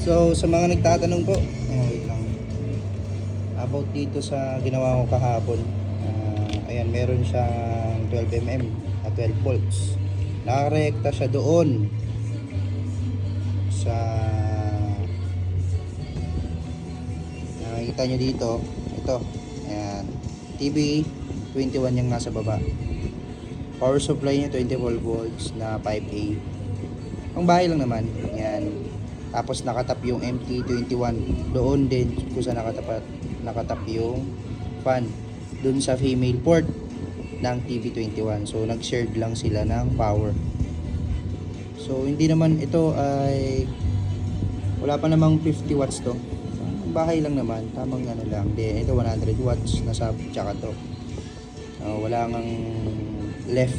So sa mga nagtatanong po, wait lang, about dito sa ginawa ko kahapon, ayan, meron siyang 12mm at 12 volts. Nakarekta siya doon sa, nakikita nyo dito, ito, ayan, TV 21 yung nasa baba. Power supply niya 24 volts na 5A. Ang bahay lang naman, yan. Tapos nakatap yung MT21 doon din kung saan nakatap yung fan doon sa female port ng TV21. So nag-shared lang sila ng power. So hindi naman ito ay, wala pa namang 50 watts to. Bahay lang naman, tamang ano lang. Then ito 100 watts na sub, tsaka to. Wala ngang left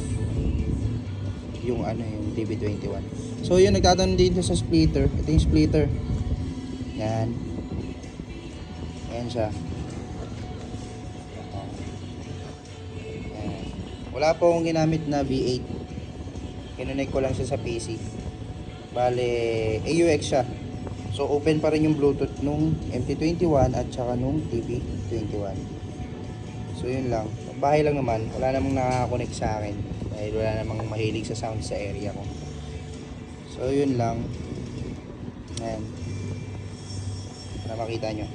yung ano, yung TV21. So yun, nagtatanong dito sa splitter. Ito yung splitter. Yan. Ayan siya. Yan. Wala po akong ginamit na V8. Kinonect ko lang siya sa PC. Bale, AUX siya. So open pa rin yung Bluetooth nung MT21 at saka nung TV21. So yun lang. Bahay lang naman. Wala namang nakakonect sa akin. Dahil wala namang mahilig sa sound sa area ko. So yun lang. Ayan. Para makita nyo.